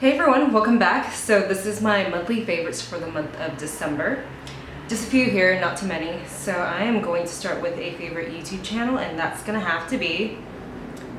Hey everyone, welcome back. So this is my monthly favorites for the month of December. Just a few here, not too many. So I am going to start with a favorite YouTube channel, and that's gonna have to be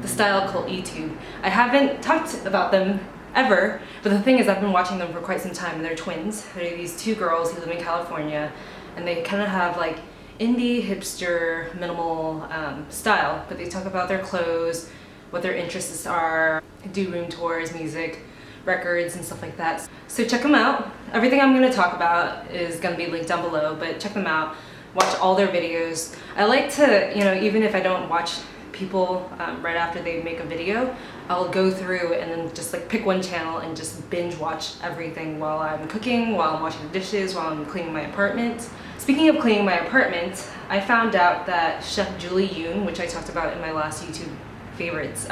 the Style Cult YouTube. I haven't talked about them ever, but the thing is I've been watching them for quite some time, and they're twins. They're these two girls who live in California, and they kind of have like indie, hipster, minimal style, but they talk about their clothes, what their interests are, do room tours, music, records, and stuff like that. So check them out. Everything I'm going to talk about is going to be linked down below, but check them out. Watch all their videos. I like to, even if I don't watch people right after they make a video, I'll go through and then just like pick one channel and just binge watch everything while I'm cooking, while I'm washing the dishes, while I'm cleaning my apartment. Speaking of cleaning my apartment, I found out that Chef Julie Yoon, which I talked about in my last YouTube favorites,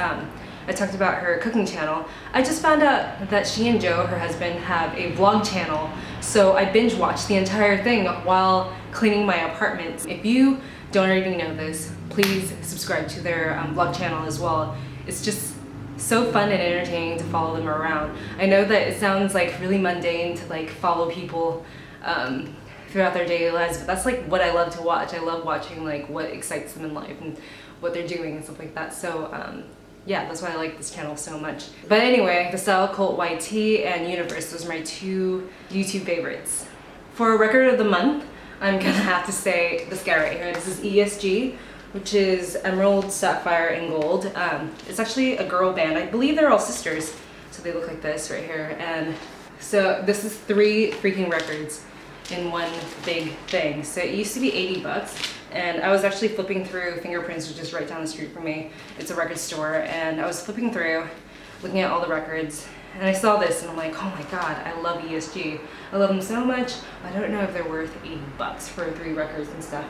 I talked about her cooking channel. I just found out that she and Joe, her husband, have a vlog channel. So I binge watched the entire thing while cleaning my apartment. If you don't already know this, please subscribe to their vlog channel as well. It's just so fun and entertaining to follow them around. I know that it sounds like really mundane to like follow people throughout their daily lives, but that's like what I love to watch. I love watching like what excites them in life and what they're doing and stuff like that. So yeah, that's why I like this channel so much. But anyway, the Style Cult YT and Universe, those are my two YouTube favorites. For record of the month, I'm gonna have to say this guy right here. This is ESG, which is Emerald, Sapphire, and Gold. It's actually a girl band. I believe they're all sisters, so they look like this right here. And so this is 3 freaking records in one big thing. So it used to be 80 bucks. And I was actually flipping through Fingerprints, which is right down the street from me. It's a record store, and I was flipping through, looking at all the records, and I saw this, and I'm like, oh my god, I love ESG. I love them so much. I don't know if they're worth 80 bucks for 3 records and stuff.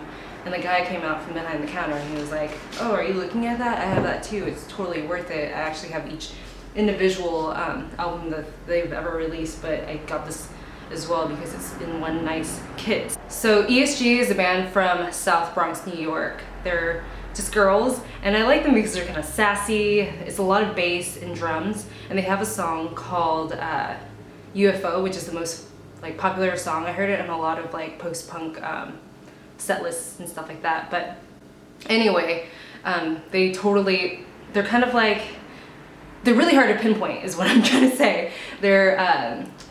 And the guy came out from behind the counter, and he was like, oh, are you looking at that? I have that too. It's totally worth it. I actually have each individual album that they've ever released, but I got this as well because it's in one nice kit. So ESG is a band from South Bronx, New York. They're just girls, and I like them because they're kind of sassy. It's a lot of bass and drums, and they have a song called UFO, which is the most like popular song. I heard it in a lot of like post-punk set lists and stuff like that. But anyway, they're kind of like, they're really hard to pinpoint is what I'm trying to say. They're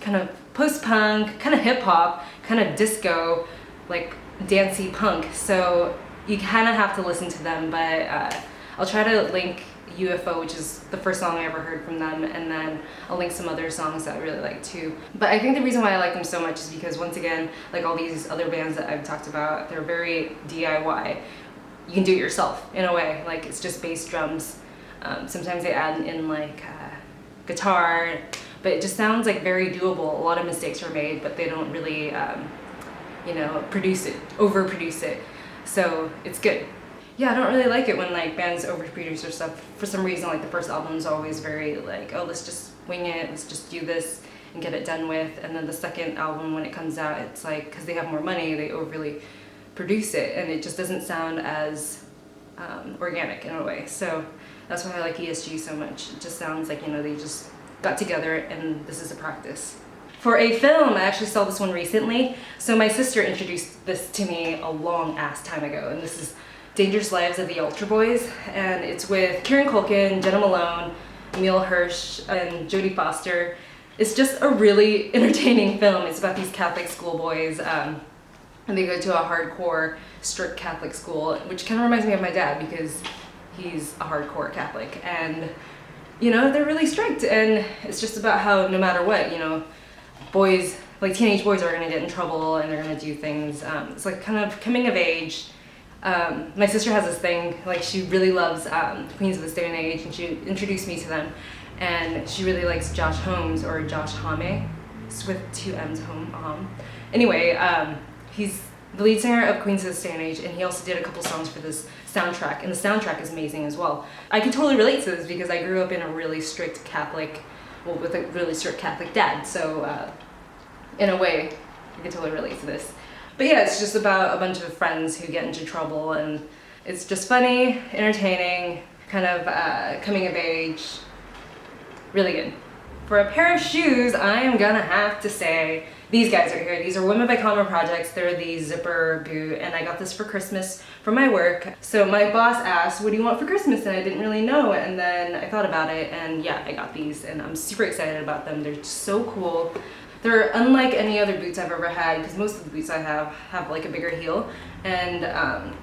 kind of post-punk, kind of hip-hop, kind of disco, like dancey punk. So you kind of have to listen to them, but I'll try to link UFO, which is the first song I ever heard from them, and then I'll link some other songs that I really like too. But I think the reason why I like them so much is because, once again, like all these other bands that I've talked about, they're very DIY. You can do it yourself in a way, like it's just bass, drums. Sometimes they add in like guitar, but it just sounds like very doable. A lot of mistakes are made, but they don't really, overproduce it. So it's good. Yeah, I don't really like it when like bands overproduce or stuff. For some reason, like the first album is always very like, oh, let's just wing it, let's just do this and get it done with. And then the second album, when it comes out, it's like, because they have more money, they overly produce it, and it just doesn't sound as organic in a way. So that's why I like ESG so much. It just sounds like, they just got together and this is a practice. For a film, I actually saw this one recently. So my sister introduced this to me a long ass time ago, and this is Dangerous Lives of the Ultra Boys, and it's with Kieran Culkin, Jenna Malone, Emile Hirsch, and Jodie Foster. It's just a really entertaining film. It's about these Catholic schoolboys, and they go to a hardcore, strict Catholic school, which kind of reminds me of my dad because he's a hardcore Catholic, and they're really strict, and it's just about how no matter what, boys, like teenage boys, are gonna get in trouble and they're gonna do things. It's like kind of coming of age. My sister has this thing, like she really loves Queens of this Day and Age, and she introduced me to them, and she really likes Josh Homme, or Josh Homme, it's with 2 M's, Anyway, he's the lead singer of Queens of this Day and Age, and he also did a couple songs for this soundtrack, and the soundtrack is amazing as well. I can totally relate to this because I grew up in a really strict Catholic, with a really strict Catholic dad, so in a way, I can totally relate to this. But yeah, it's just about a bunch of friends who get into trouble, and it's just funny, entertaining, kind of coming of age, really good. For a pair of shoes, I am gonna have to say these guys right here. These are Women by Common Projects. They're the zipper boot, and I got this for Christmas from my work. So my boss asked, what do you want for Christmas? And I didn't really know, and then I thought about it, and yeah, I got these, and I'm super excited about them. They're so cool. They're unlike any other boots I've ever had, because most of the boots I have like a bigger heel. And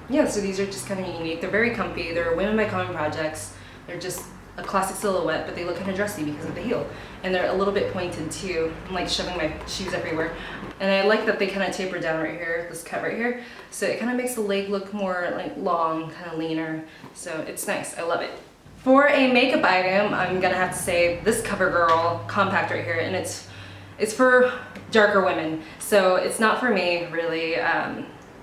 yeah, so these are just kind of unique. They're very comfy. They're Women by Common Projects. They're just a classic silhouette, but they look kind of dressy because of the heel. And they're a little bit pointed too. I'm like shoving my shoes everywhere. And I like that they kind of taper down right here, this cut right here. So it kind of makes the leg look more like long, kind of leaner. So it's nice, I love it. For a makeup item, I'm gonna have to say this CoverGirl compact right here, and it's for darker women. So it's not for me really,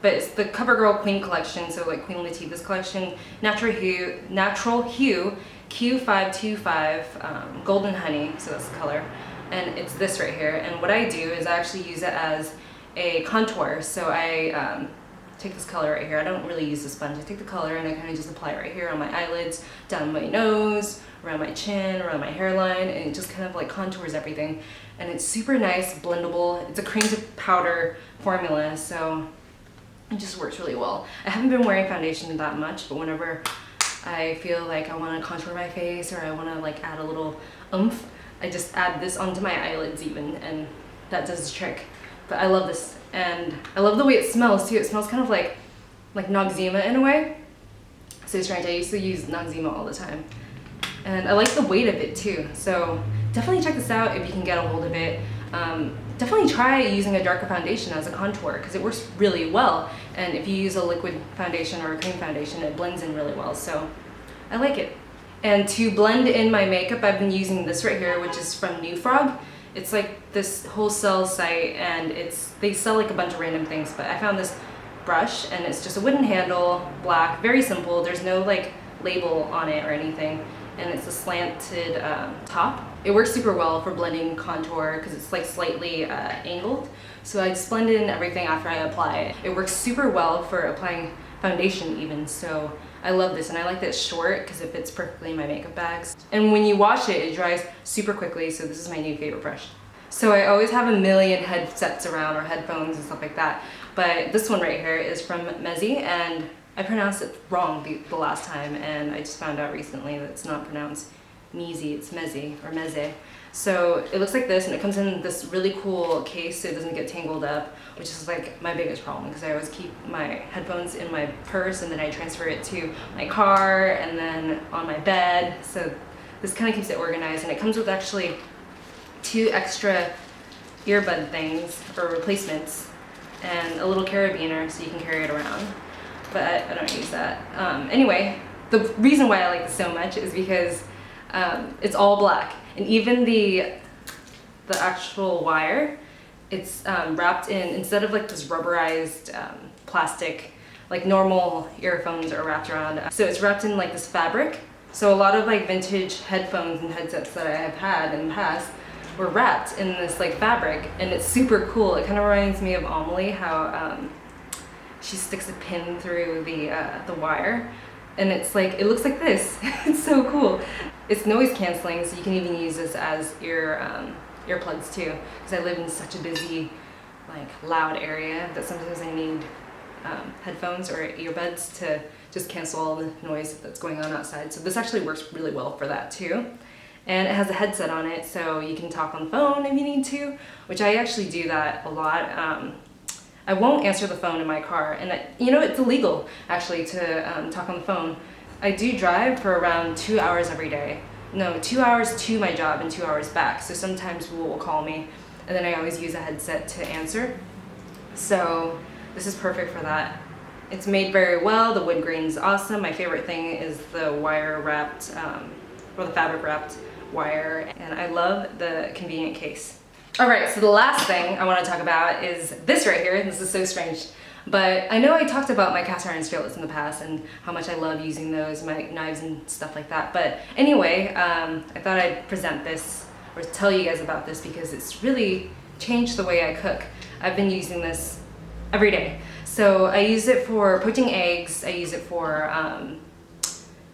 but it's the CoverGirl Queen collection, so like Queen Latifah's collection, Natural Hue Q525 Golden Honey, so that's the color. And it's this right here. And what I do is I actually use it as a contour. So I take this color right here. I don't really use the sponge. I take the color and I kind of just apply it right here on my eyelids, down my nose, around my chin, around my hairline, and it just kind of like contours everything. And it's super nice, blendable. It's a cream to powder formula, so it just works really well. I haven't been wearing foundation that much, but whenever I feel like I want to contour my face or I want to like add a little oomph, I just add this onto my eyelids even, and that does the trick. But I love this, and I love the way it smells too. It smells kind of like Noxzema in a way. So strange, I used to use Noxzema all the time. And I like the weight of it too. So definitely check this out if you can get a hold of it. Definitely try using a darker foundation as a contour because it works really well. And if you use a liquid foundation or a cream foundation, it blends in really well. So I like it. And to blend in my makeup, I've been using this right here, which is from New Frog. It's like this wholesale site, and they sell like a bunch of random things, but I found this brush, and it's just a wooden handle, black, very simple. There's no like label on it or anything, and it's a slanted top. It works super well for blending contour because it's like slightly angled. So I just blend in everything after I apply it. It works super well for applying foundation even, so I love this, and I like that it's short because it fits perfectly in my makeup bags. And when you wash it, it dries super quickly, so this is my new favorite brush. So I always have a million headsets around, or headphones and stuff like that, but this one right here is from Meze, and I pronounced it wrong the last time, and I just found out recently that it's not pronounced Meze, it's Meze, or Meze. So it looks like this, and it comes in this really cool case so it doesn't get tangled up, which is like my biggest problem because I always keep my headphones in my purse and then I transfer it to my car and then on my bed. So this kind of keeps it organized, and it comes with actually 2 extra earbud things or replacements and a little carabiner so you can carry it around. But I don't use that. Anyway, the reason why I like this so much is because it's all black, and even the actual wire, it's wrapped in, instead of like this rubberized plastic like normal earphones are wrapped around, so it's wrapped in like this fabric. So a lot of like vintage headphones and headsets that I have had in the past were wrapped in this like fabric, and it's super cool. It kind of reminds me of Amelie, how she sticks a pin through the wire, and it's like, it looks like this. It's so cool. It's noise canceling, so you can even use this as earplugs too, because I live in such a busy, like loud area that sometimes I need headphones or earbuds to just cancel all the noise that's going on outside. So this actually works really well for that too. And it has a headset on it, so you can talk on the phone if you need to, which I actually do that a lot. I won't answer the phone in my car, and you know, it's illegal actually to talk on the phone. I do drive for around 2 hours every day. No, 2 hours to my job and 2 hours back. So sometimes people will call me, and then I always use a headset to answer. So this is perfect for that. It's made very well. The wood grain is awesome. My favorite thing is the wire wrapped, or the fabric wrapped wire, and I love the convenient case. All right, so the last thing I want to talk about is this right here. This is so strange, but I know I talked about my cast iron skillets in the past and how much I love using those, my knives and stuff like that. But anyway, I thought I'd present this or tell you guys about this because it's really changed the way I cook. I've been using this every day. So I use it for poaching eggs. I use it for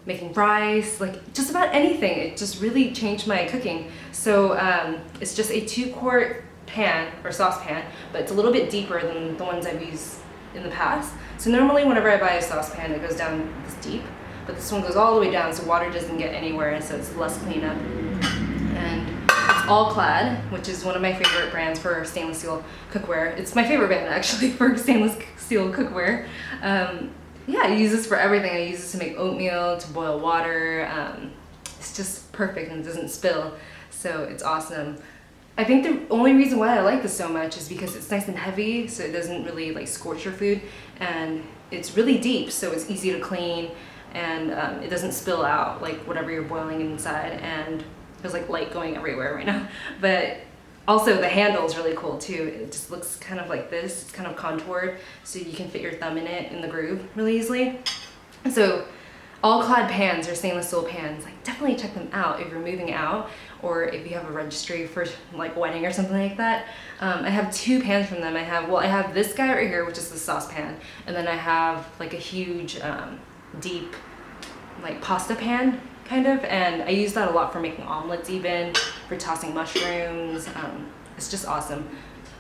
making rice, like just about anything. It just really changed my cooking. So it's just a 2-quart pan or saucepan, but it's a little bit deeper than the ones I've used in the past. So normally whenever I buy a saucepan, it goes down this deep, but this one goes all the way down so water doesn't get anywhere, and so it's less cleanup. And it's all Claud, which is one of my favorite brands for stainless steel cookware. It's my favorite brand actually for stainless steel cookware. Yeah, I use this for everything. I use this to make oatmeal, to boil water. It's just perfect and it doesn't spill, so it's awesome. I think the only reason why I like this so much is because it's nice and heavy, so it doesn't really like scorch your food, and it's really deep, so it's easy to clean, and it doesn't spill out like whatever you're boiling inside, and there's like light going everywhere right now. But also the handle is really cool too. It just looks kind of like this. It's kind of contoured, so you can fit your thumb in it in the groove really easily. So all Claud pans are stainless steel pans. Like definitely check them out if you're moving out, or if you have a registry for like wedding or something like that. I have 2 pans from them. I have this guy right here, which is the saucepan, and then I have like a huge deep like pasta pan kind of, and I use that a lot for making omelets, even for tossing mushrooms. It's just awesome,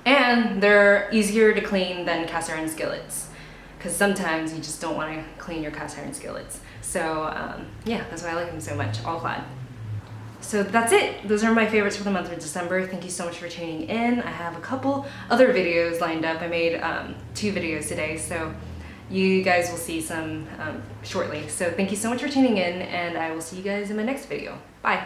and they're easier to clean than cast iron skillets, because sometimes you just don't want to clean your cast iron skillets. So yeah, that's why I like them so much, all Claud. So that's it. Those are my favorites for the month of December. Thank you so much for tuning in. I have a couple other videos lined up. I made 2 videos today, so you guys will see some shortly. So thank you so much for tuning in, and I will see you guys in my next video. Bye.